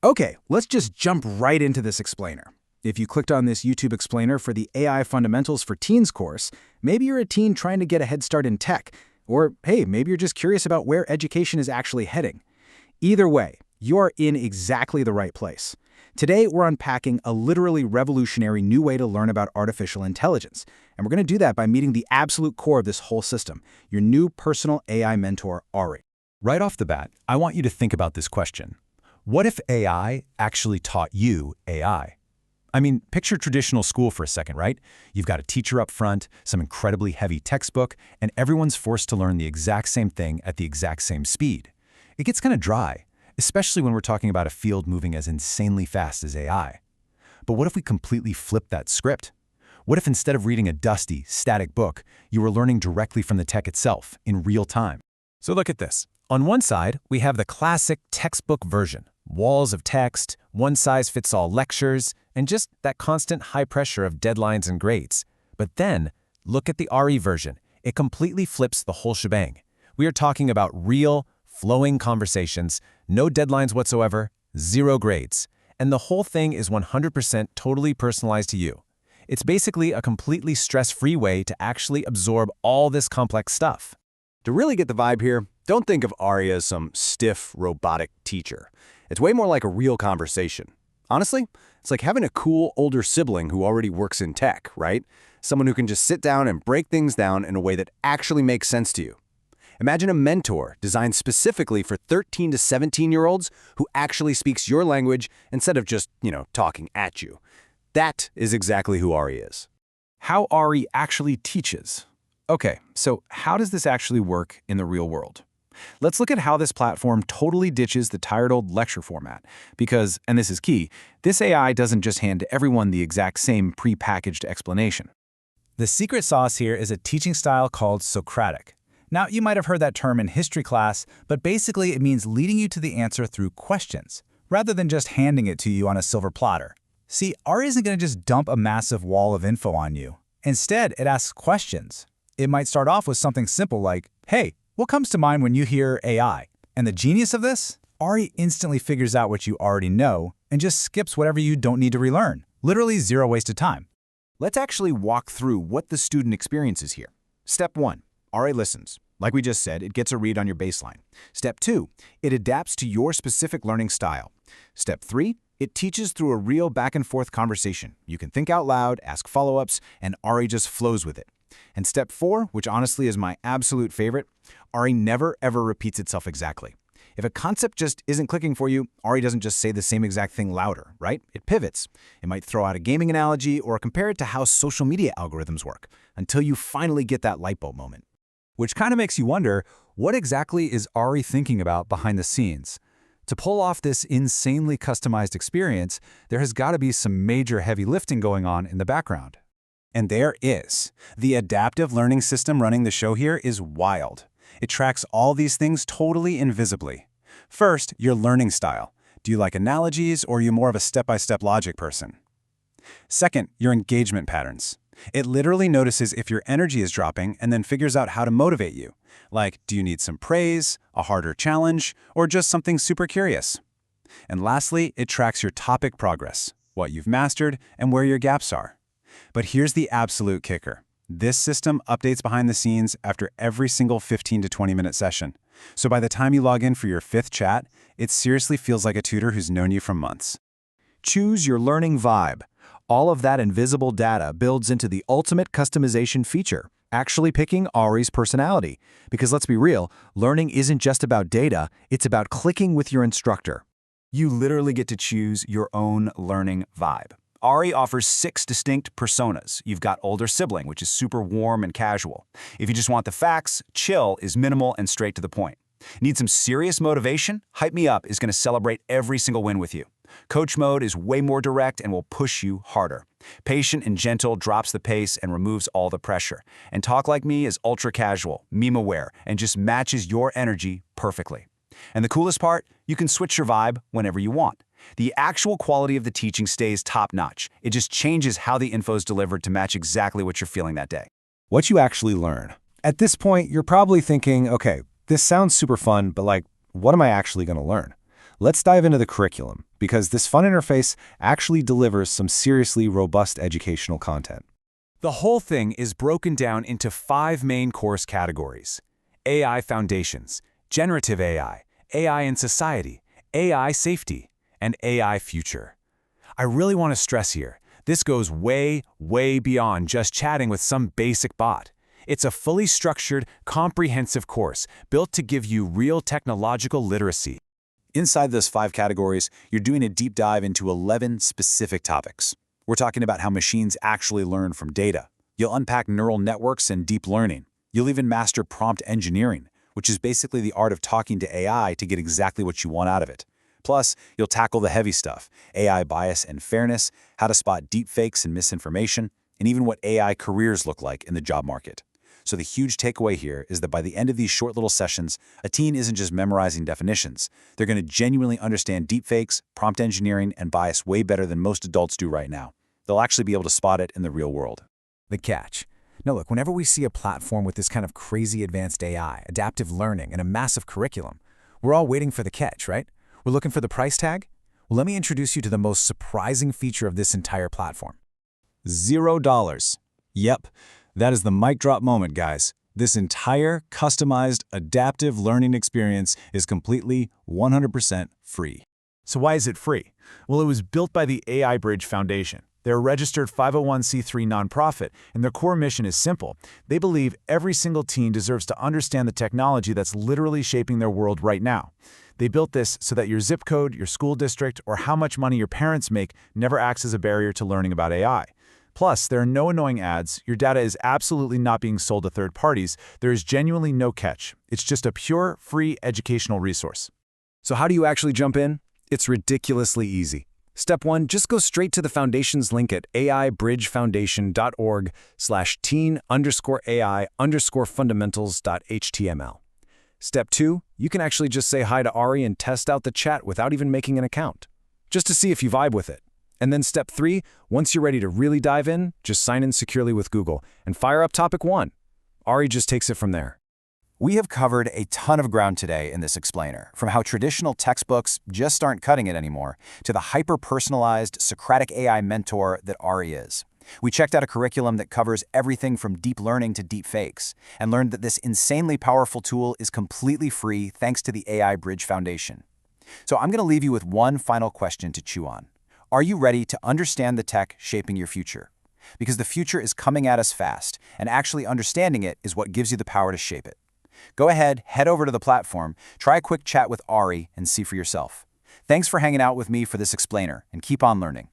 Okay, let's just jump right into this explainer. If you clicked on this YouTube explainer for the AI Fundamentals for Teens course, maybe you're a teen trying to get a head start in tech, or hey, maybe you're just curious about where education is actually heading. Either way, you're in exactly the right place. Today, we're unpacking a literally revolutionary new way to learn about artificial intelligence, and we're going to do that by meeting the absolute core of this whole system, your new personal AI mentor, ARI. Right off the bat, I want you to think about this question. What if AI actually taught you AI? I mean, picture traditional school for a second, right? You've got a teacher up front, some incredibly heavy textbook, and everyone's forced to learn the exact same thing at the exact same speed. It gets kind of dry, especially when we're talking about a field moving as insanely fast as AI. But what if we completely flip that script? What if instead of reading a dusty, static book, you were learning directly from the tech itself, in real time? So look at this. On one side, we have the classic textbook version. Walls of text, one-size-fits-all lectures, and just that constant high pressure of deadlines and grades. But then, look at the ARI version. It completely flips the whole shebang. We are talking about real, flowing conversations, no deadlines whatsoever, zero grades. And the whole thing is 100% totally personalized to you. It's basically a completely stress-free way to actually absorb all this complex stuff. To really get the vibe here, don't think of ARI as some stiff, robotic teacher. It's way more like a real conversation. Honestly, it's like having a cool older sibling who already works in tech, right? Someone who can just sit down and break things down in a way that actually makes sense to you. Imagine a mentor designed specifically for 13 to 17-year-olds who actually speaks your language instead of just, talking at you. That is exactly who ARI is. How ARI actually teaches. Okay, so how does this actually work in the real world? Let's look at how this platform totally ditches the tired old lecture format. Because, and this is key, this AI doesn't just hand everyone the exact same pre-packaged explanation. The secret sauce here is a teaching style called Socratic. Now, you might have heard that term in history class, but basically it means leading you to the answer through questions, rather than just handing it to you on a silver platter. See, ARI isn't going to just dump a massive wall of info on you. Instead, it asks questions. It might start off with something simple like, hey, what comes to mind when you hear AI? And the genius of this? ARI instantly figures out what you already know and just skips whatever you don't need to relearn. Literally zero waste of time. Let's actually walk through what the student experiences here. Step 1. ARI listens. Like we just said, it gets a read on your baseline. Step 2. It adapts to your specific learning style. Step 3. It teaches through a real back-and-forth conversation. You can think out loud, ask follow-ups, and ARI just flows with it. And step 4, which honestly is my absolute favorite, ARI never ever repeats itself exactly. If a concept just isn't clicking for you, ARI doesn't just say the same exact thing louder, right? It pivots. It might throw out a gaming analogy or compare it to how social media algorithms work, until you finally get that light bulb moment. Which kind of makes you wonder, what exactly is ARI thinking about behind the scenes? To pull off this insanely customized experience, there has got to be some major heavy lifting going on in the background. And there is. The adaptive learning system running the show here is wild. It tracks all these things totally invisibly. First, your learning style. Do you like analogies or are you more of a step-by-step logic person? Second, your engagement patterns. It literally notices if your energy is dropping and then figures out how to motivate you. Like, do you need some praise, a harder challenge, or just something super curious? And lastly, it tracks your topic progress, what you've mastered, and where your gaps are. But here's the absolute kicker. This system updates behind the scenes after every single 15 to 20-minute session. So by the time you log in for your 5th chat, it seriously feels like a tutor who's known you for months. Choose your learning vibe. All of that invisible data builds into the ultimate customization feature, actually picking ARI's personality. Because let's be real, learning isn't just about data, it's about clicking with your instructor. You literally get to choose your own learning vibe. ARI offers 6 distinct personas. You've got older sibling, which is super warm and casual. If you just want the facts, chill is minimal and straight to the point. Need some serious motivation? Hype Me Up is going to celebrate every single win with you. Coach mode is way more direct and will push you harder. Patient and gentle drops the pace and removes all the pressure. And Talk Like Me is ultra casual, meme aware, and just matches your energy perfectly. And the coolest part, you can switch your vibe whenever you want. The actual quality of the teaching stays top-notch. It just changes how the info is delivered to match exactly what you're feeling that day. What you actually learn. At this point, you're probably thinking, okay, this sounds super fun, but what am I actually going to learn? Let's dive into the curriculum, because this fun interface actually delivers some seriously robust educational content. The whole thing is broken down into 5 main course categories: AI Foundations, Generative AI, AI in Society, AI Safety, and AI Future. I really want to stress here, this goes way, way beyond just chatting with some basic bot. It's a fully structured, comprehensive course built to give you real technological literacy. Inside those 5 categories, you're doing a deep dive into 11 specific topics. We're talking about how machines actually learn from data. You'll unpack neural networks and deep learning. You'll even master prompt engineering, which is basically the art of talking to AI to get exactly what you want out of it. Plus, you'll tackle the heavy stuff: AI bias and fairness, how to spot deepfakes and misinformation, and even what AI careers look like in the job market. So the huge takeaway here is that by the end of these short little sessions, a teen isn't just memorizing definitions. They're going to genuinely understand deepfakes, prompt engineering, and bias way better than most adults do right now. They'll actually be able to spot it in the real world. The catch. Now look, whenever we see a platform with this kind of crazy advanced AI, adaptive learning, and a massive curriculum, we're all waiting for the catch, right? We're looking for the price tag? Well, let me introduce you to the most surprising feature of this entire platform. $0. Yep, that is the mic drop moment, guys. This entire customized adaptive learning experience is completely 100% free. So why is it free? Well, it was built by the AI Bridge Foundation. They're a registered 501c3 nonprofit, and their core mission is simple. They believe every single teen deserves to understand the technology that's literally shaping their world right now. They built this so that your zip code, your school district, or how much money your parents make never acts as a barrier to learning about AI. Plus, there are no annoying ads, your data is absolutely not being sold to third parties, there is genuinely no catch. It's just a pure, free educational resource. So how do you actually jump in? It's ridiculously easy. Step 1, just go straight to the Foundations link at aibridgefoundation.org/teen_AI_fundamentals.html. Step 2, you can actually just say hi to ARI and test out the chat without even making an account, just to see if you vibe with it. And then step 3, once you're ready to really dive in, just sign in securely with Google and fire up topic 1. ARI just takes it from there. We have covered a ton of ground today in this explainer, from how traditional textbooks just aren't cutting it anymore, to the hyper-personalized Socratic AI mentor that ARI is. We checked out a curriculum that covers everything from deep learning to deep fakes, and learned that this insanely powerful tool is completely free thanks to the AI Bridge Foundation. So I'm going to leave you with one final question to chew on. Are you ready to understand the tech shaping your future? Because the future is coming at us fast, and actually understanding it is what gives you the power to shape it. Go ahead, head over to the platform, try a quick chat with ARI, and see for yourself. Thanks for hanging out with me for this explainer, and keep on learning.